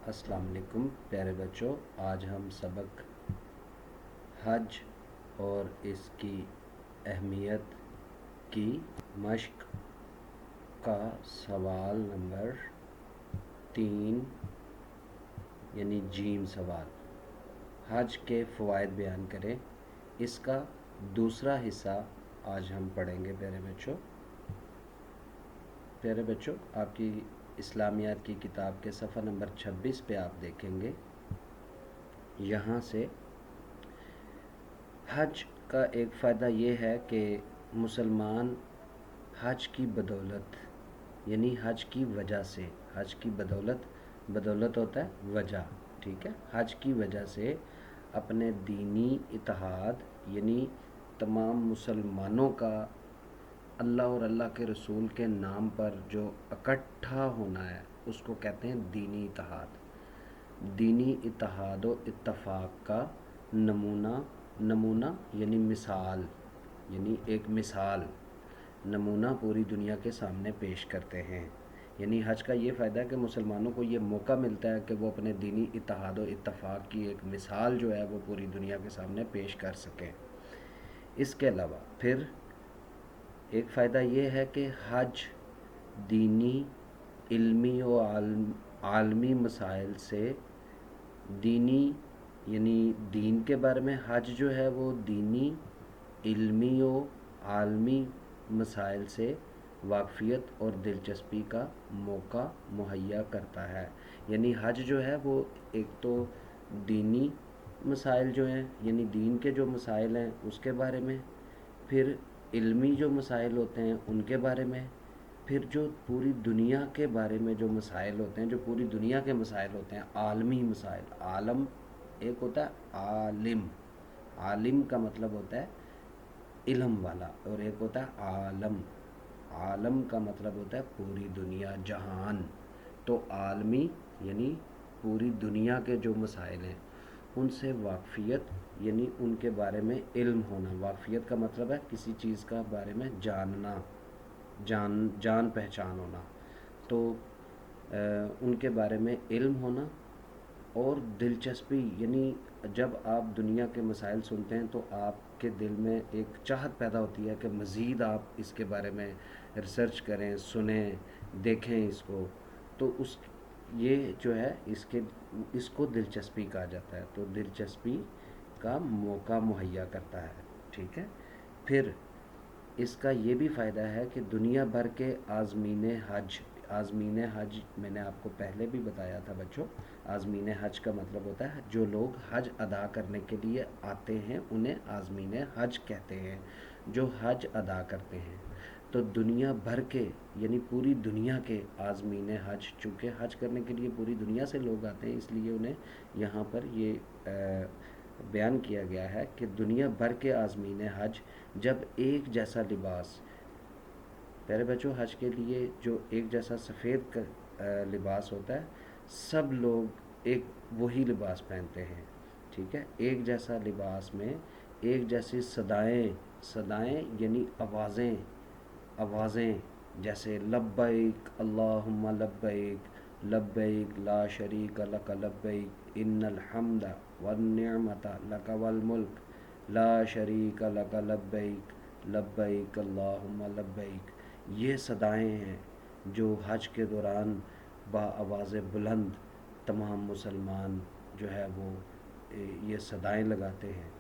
अस्सलाम वालेकुम प्यारे बच्चों। आज हम सबक हज और इसकी अहमियत की मश्क का सवाल नंबर 3 यानी जीम सवाल, हज के फ़वाइद बयान करें, इसका दूसरा हिस्सा आज हम पढ़ेंगे। प्यारे बच्चों, आपकी इस्लामियात की किताब के सफ़ा नंबर 26 पे आप देखेंगे, यहाँ से हज का एक फ़ायदा ये है कि मुसलमान हज की बदौलत यानी हज की वजह से, हज की बदौलत होता है वजह, ठीक है, हज की वजह से अपने दीनी इत्तेहाद यानी तमाम मुसलमानों का अल्लाह और अल्लाह के रसूल के नाम पर जो इकट्ठा होना है उसको कहते हैं दीनी इत्तेहाद। दीनी इत्तेहाद व इत्तफाक का नमूना यानी मिसाल, यानी एक मिसाल नमूना पूरी दुनिया के सामने पेश करते हैं। यानी हज का ये फ़ायदा है कि मुसलमानों को ये मौका मिलता है कि वो अपने दीनी इत्तेहाद व इत्तफाक की एक मिसाल जो है वो पूरी दुनिया के सामने पेश कर सकें। इसके अलावा फिर एक फ़ायदा ये है कि हज दीनी, इल्मी और आलमी मसाइल से दीनी यानी दीन के बारे में हज जो है वो दीनी, इल्मी और आलमी मसाइल से वाक़फ़ियत और दिलचस्पी का मौका मुहैया करता है। यानी हज जो है वो एक तो दीनी मसाइल जो हैं यानी दीन के जो मसाइल हैं उसके बारे में, फिर इल्मी जो मसाइल होते हैं उनके बारे में, फिर जो पूरी दुनिया के बारे में जो मसाइल होते हैं, जो पूरी दुनिया के मसाइल होते हैं, आलमी मसाइल। आलम एक होता है आलिम, आलिम का मतलब होता है इल्म वाला, और एक होता है आलम, आलम का मतलब होता है पूरी दुनिया, जहान। तो आलमी यानी पूरी दुनिया के जो मसाइल हैं उनसे वाक़फ़ियत यानी उनके बारे में इल्म होना। वाक़फ़ियत का मतलब है किसी चीज़ का बारे में जानना, जान पहचान होना। तो उनके बारे में इल्म होना और दिलचस्पी, यानी जब आप दुनिया के मसाइल सुनते हैं तो आपके दिल में एक चाहत पैदा होती है कि मज़ीद आप इसके बारे में रिसर्च करें, सुनें, देखें इसको। तो उस ये जो है इसको दिलचस्पी कहा जाता है। तो दिलचस्पी का मौका मुहैया करता है, ठीक है। फिर इसका ये भी फ़ायदा है कि दुनिया भर के आज़मीन हज मैंने आपको पहले भी बताया था बच्चों, आज़मीन हज का मतलब होता है जो लोग हज अदा करने के लिए आते हैं उन्हें आज़मीन हज कहते हैं, जो हज अदा करते हैं। तो दुनिया भर के यानी पूरी दुनिया के आज़मीन हज, चूँकि हज करने के लिए पूरी दुनिया से लोग आते हैं इसलिए उन्हें यहाँ पर ये बयान किया गया है कि दुनिया भर के आज़मीन हज जब एक जैसा लिबास, प्यारे बच्चों, हज के लिए जो एक जैसा सफ़ेद लिबास होता है, सब लोग एक वही लिबास पहनते हैं, ठीक है। एक जैसा लिबास में एक जैसी सदाएं यानी आवाज़ें जैसे लब्बैक अल्लाहुम्मा लब्बैक, लब्बैक ला शरीक लक लब्बैक इन्नल हम्दा वन निअमता लक वल मुल्क ला शरीक लक लब्बैक, लब्बैक अल्लाहुम्मा लब्बैक। ये सदाएं हैं जो हज के दौरान आवाज़ बुलंद तमाम मुसलमान जो है वो ये सदाएं लगाते हैं।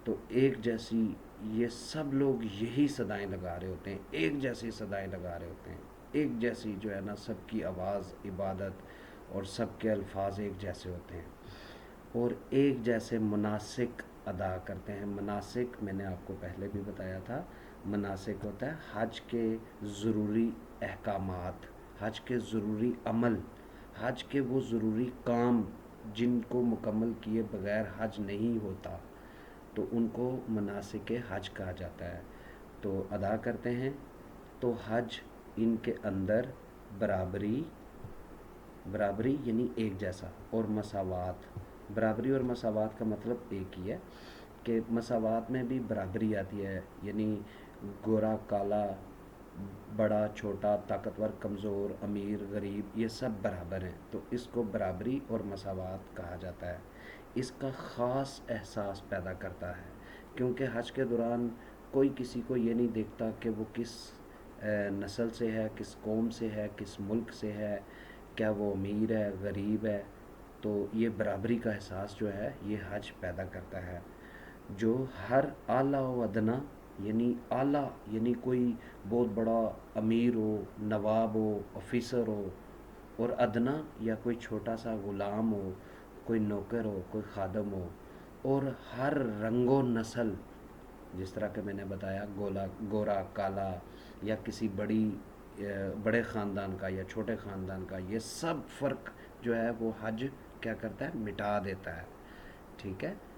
तो एक जैसी ये सब लोग यही सदाएं लगा रहे होते हैं, एक जैसी सदाएं लगा रहे होते हैं, एक जैसी जो है ना, सबकी आवाज़ इबादत और सबके अल्फाज एक जैसे होते हैं और एक जैसे मनासिक अदा करते हैं। मनासिक मैंने आपको पहले भी बताया था, मनासिक होता है हज के ज़रूरी अहकामात, हज के ज़रूरी अमल, हज के वो ज़रूरी काम जिनको मुकम्मल किए बगैर हज नहीं होता, तो उनको मनासिक हज कहा जाता है। तो अदा करते हैं। तो हज इनके अंदर बराबरी यानी एक जैसा और मसावात, बराबरी और मसावात का मतलब एक ही है कि मसावात में भी बराबरी आती है, यानी गोरा काला बड़ा छोटा, ताकतवर कमज़ोर, अमीर गरीब, ये सब बराबर हैं। तो इसको बराबरी और मसावात कहा जाता है। इसका ख़ास एहसास पैदा करता है, क्योंकि हज के दौरान कोई किसी को ये नहीं देखता कि वो किस नस्ल से है, किस कौम से है, किस मुल्क से है, क्या वो अमीर है, गरीब है। तो ये बराबरी का एहसास जो है ये हज पैदा करता है, जो हर आला व अदना, यानी आला यानी कोई बहुत बड़ा अमीर हो, नवाब हो, ऑफिसर हो, और अदना या कोई छोटा सा गुलाम हो, कोई नौकर हो, कोई खादम हो, और हर रंगो नस्ल, जिस तरह के मैंने बताया, गोरा काला, या किसी बड़े ख़ानदान का या छोटे ख़ानदान का, ये सब फ़र्क जो है वो हज क्या करता है, मिटा देता है। ठीक है।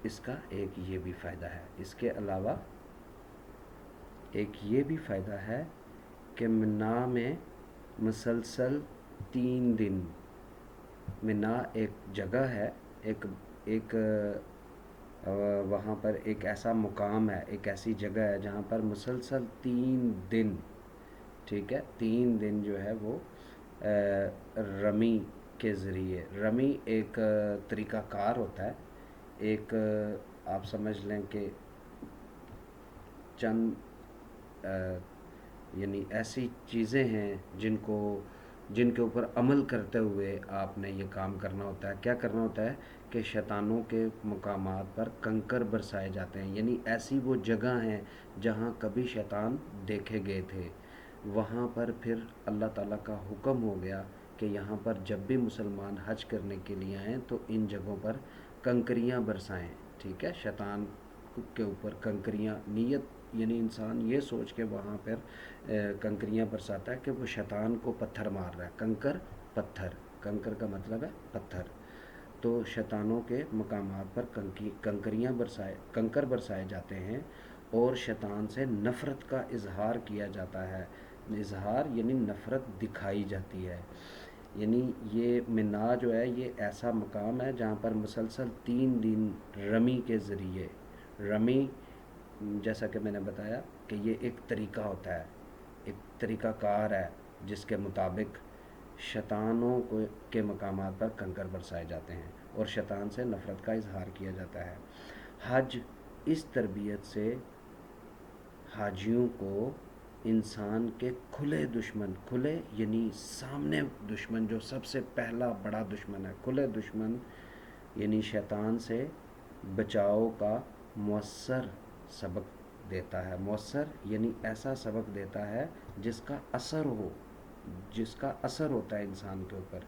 इसका एक ये भी फ़ायदा है। इसके अलावा एक ये भी फ़ायदा है कि मिना में मुसलसल 3 दिन, मिना एक जगह है, एक एक वहाँ पर एक ऐसा मुकाम है, एक ऐसी जगह है जहाँ पर मुसलसल 3 दिन, ठीक है, 3 दिन जो है वो रमी के ज़रिए, रमी एक तरीक़ाकार होता है, एक आप समझ लें कि चंद यानी ऐसी चीज़ें हैं जिनके ऊपर अमल करते हुए आपने ये काम करना होता है। क्या करना होता है कि शैतानों के मकामात पर कंकर बरसाए जाते हैं, यानी ऐसी वो जगह हैं जहाँ कभी शैतान देखे गए थे, वहाँ पर फिर अल्लाह ताला का हुक्म हो गया कि यहाँ पर जब भी मुसलमान हज करने के लिए आएँ तो इन जगहों पर कंकरियाँ बरसाएं। ठीक है, शैतान के ऊपर कंकरियाँ, नीयत यानी इंसान ये सोच के वहाँ पर कंकरियाँ बरसाता है कि वो शैतान को पत्थर मार रहा है। कंकर, पत्थर, कंकर का मतलब है पत्थर। तो शैतानों के मकामात पर कंकर बरसाए जाते हैं, और शैतान से नफ़रत का इजहार किया जाता है। इजहार यानी नफ़रत दिखाई जाती है। यानी ये मिना जो है ये ऐसा मकाम है जहाँ पर मुसलसल 3 दिन रमी के ज़रिए, रमी जैसा कि मैंने बताया कि ये एक तरीक़ा होता है, एक तरीक़ाकार है, जिसके मुताबिक शैतानों को के मकामात पर कंकर बरसाए जाते हैं और शैतान से नफ़रत का इजहार किया जाता है। हज इस तरबियत से हाजियों को इंसान के खुले दुश्मन, खुले यानी सामने दुश्मन, जो सबसे पहला बड़ा दुश्मन है, खुले दुश्मन यानी शैतान से बचाव का मौसर सबक देता है। मौसर यानी ऐसा सबक देता है जिसका असर होता है इंसान के ऊपर।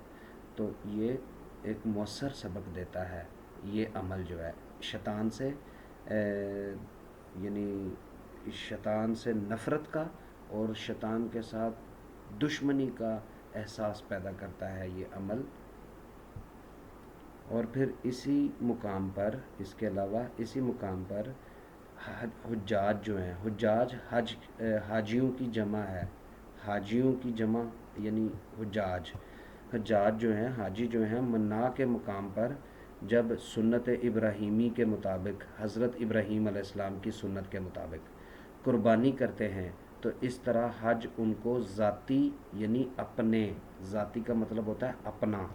तो ये एक मौसर सबक देता है ये अमल जो है, शैतान से यानी शैतान से नफ़रत का और शैतान के साथ दुश्मनी का एहसास पैदा करता है ये अमल। और फिर इसी मुकाम पर, इसके अलावा इसी मुकाम पर हुज्जाज जो हैं, हुज्जाज हाजियों की जमा है, हाजियों की जमा यानी हुज्जाज। हुज्जाज जो हैं, हाजी जो हैं, मन्ना के मुकाम पर जब सुन्नत इब्राहीमी के मुताबिक, हज़रत इब्राहीम अलैहिस्सलाम की सुन्नत के मुताबिक कुर्बानी करते हैं, तो इस तरह हज उनको ज़ाती यानी अपने, ज़ाती का मतलब होता है अपना,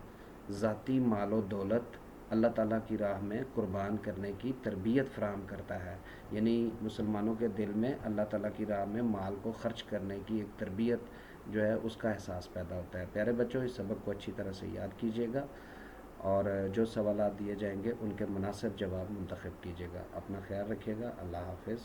ज़ाती मालो दौलत अल्लाह ताला की राह में कुर्बान करने की तरबियत फ़राहम करता है। यानी मुसलमानों के दिल में अल्लाह ताला की राह में माल को ख़र्च करने की एक तरबियत जो है उसका एहसास पैदा होता है। प्यारे बच्चों, इस सबक को अच्छी तरह से याद कीजिएगा और जो सवालात दिए जाएंगे उनके मुनासिब जवाब मुंतखब कीजिएगा। अपना ख्याल रखिएगा। अल्लाह हाफ़िज़।